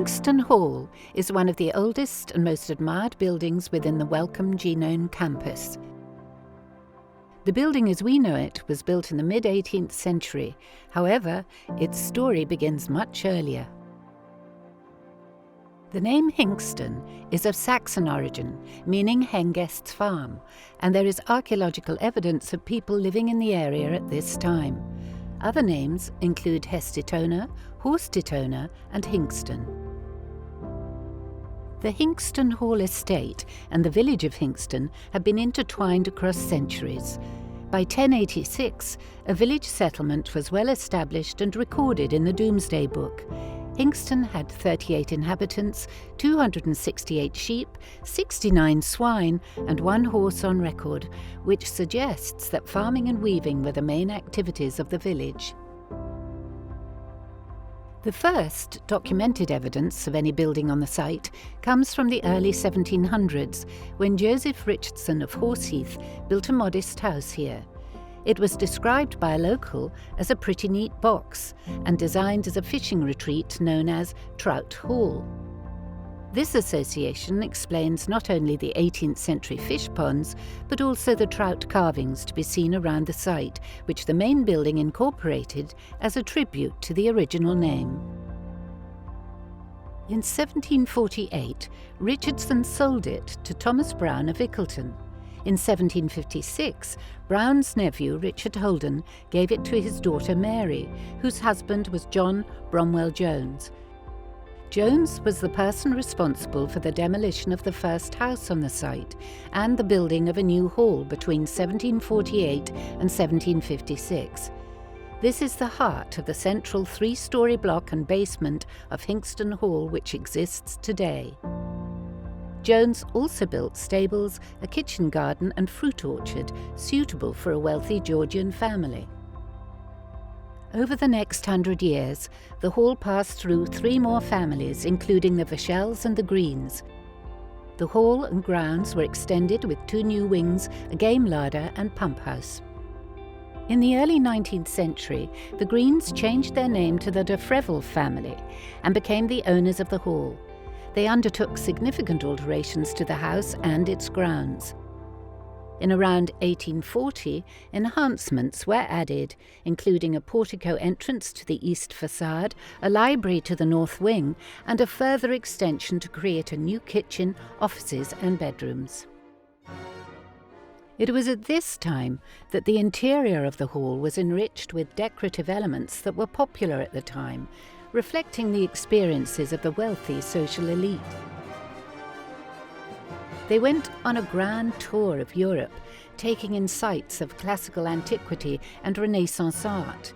Hinxton Hall is one of the oldest and most admired buildings within the Wellcome Genome campus. The building as we know it was built in the mid-18th century. However, its story begins much earlier. The name Hinxton is of Saxon origin, meaning Hengest's farm, and there is archaeological evidence of people living in the area at this time. Other names include Hestitona, Horstitona, and Hinxton. The Hinxton Hall estate and the village of Hinxton have been intertwined across centuries. By 1086, a village settlement was well established and recorded in the Domesday Book. Hinxton had 38 inhabitants, 268 sheep, 69 swine, and 1 horse on record, which suggests that farming and weaving were the main activities of the village. The first documented evidence of any building on the site comes from the early 1700s, when Joseph Richardson of Horseheath built a modest house here. It was described by a local as a pretty neat box and designed as a fishing retreat known as Trout Hall. This association explains not only the 18th century fish ponds, but also the trout carvings to be seen around the site, which the main building incorporated as a tribute to the original name. In 1748, Richardson sold it to Thomas Brown of Ickleton. In 1756, Brown's nephew Richard Holden gave it to his daughter Mary, whose husband was John Bromwell Jones. Jones was the person responsible for the demolition of the first house on the site and the building of a new hall between 1748 and 1756. This is the heart of the central 3-storey block and basement of Hinxton Hall, which exists today. Jones also built stables, a kitchen garden and fruit orchard suitable for a wealthy Georgian family. Over the next 100 years, the hall passed through 3 more families, including the Vachels and the Greens. The hall and grounds were extended with 2 new wings, a game larder and pump house. In the early 19th century, the Greens changed their name to the de Freville family and became the owners of the hall. They undertook significant alterations to the house and its grounds. In around 1840, enhancements were added, including a portico entrance to the east facade, a library to the north wing, and a further extension to create a new kitchen, offices and bedrooms. It was at this time that the interior of the hall was enriched with decorative elements that were popular at the time, reflecting the experiences of the wealthy social elite. They went on a grand tour of Europe, taking in sights of classical antiquity and Renaissance art.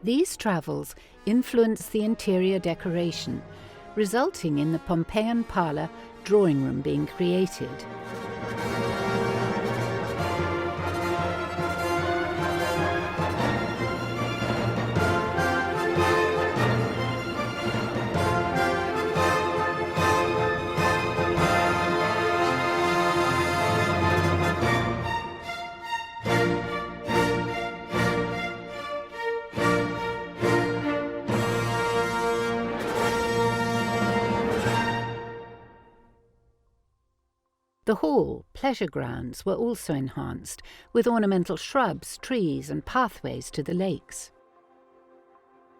These travels influenced the interior decoration, resulting in the Pompeian parlour drawing room being created. The hall pleasure grounds were also enhanced, with ornamental shrubs, trees and pathways to the lakes.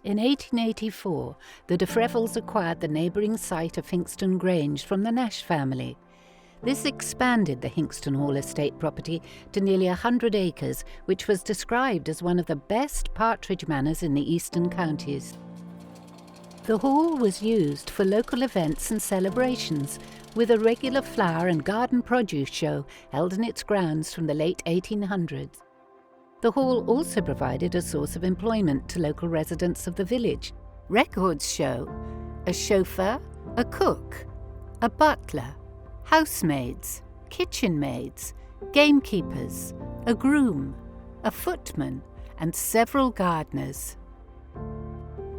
In 1884, the de Frevilles acquired the neighbouring site of Hinxton Grange from the Nash family. This expanded the Hinxton Hall estate property to nearly 100 acres, which was described as one of the best partridge manors in the eastern counties. The hall was used for local events and celebrations, with a regular flower and garden produce show held in its grounds from the late 1800s. The hall also provided a source of employment to local residents of the village. Records show a chauffeur, a cook, a butler, housemaids, kitchen maids, gamekeepers, a groom, a footman, and several gardeners.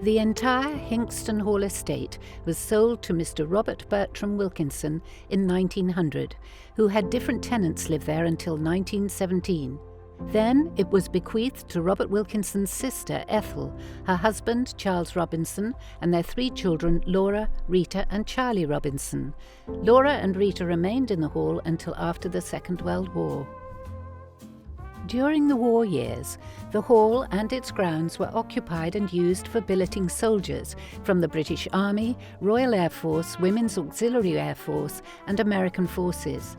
The entire Hinxton Hall estate was sold to Mr. Robert Bertram Wilkinson in 1900, who had different tenants live there until 1917. Then it was bequeathed to Robert Wilkinson's sister, Ethel, her husband, Charles Robinson, and their 3 children, Laura, Rita, and Charlie Robinson. Laura and Rita remained in the hall until after the Second World War. During the war years, the hall and its grounds were occupied and used for billeting soldiers from the British Army, Royal Air Force, Women's Auxiliary Air Force, and American forces.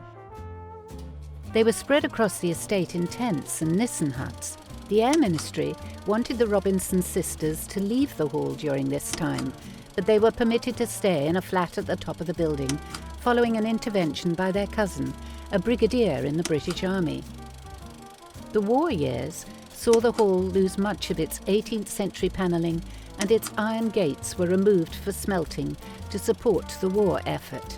They were spread across the estate in tents and nissen huts. The Air Ministry wanted the Robinson sisters to leave the hall during this time, but they were permitted to stay in a flat at the top of the building, following an intervention by their cousin, a brigadier in the British Army. The war years saw the hall lose much of its 18th century panelling, and its iron gates were removed for smelting to support the war effort.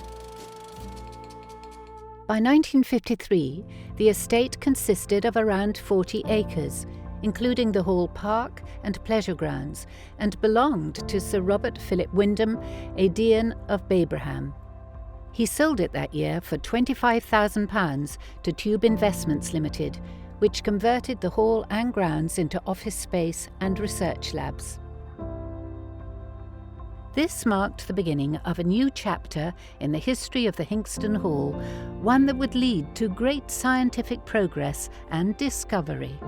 By 1953, the estate consisted of around 40 acres, including the Hall Park and pleasure grounds, and belonged to Sir Robert Philip Wyndham, a Dean of Babraham. He sold it that year for £25,000 to Tube Investments Limited, which converted the hall and grounds into office space and research labs. This marked the beginning of a new chapter in the history of the Hinxton Hall, one that would lead to great scientific progress and discovery.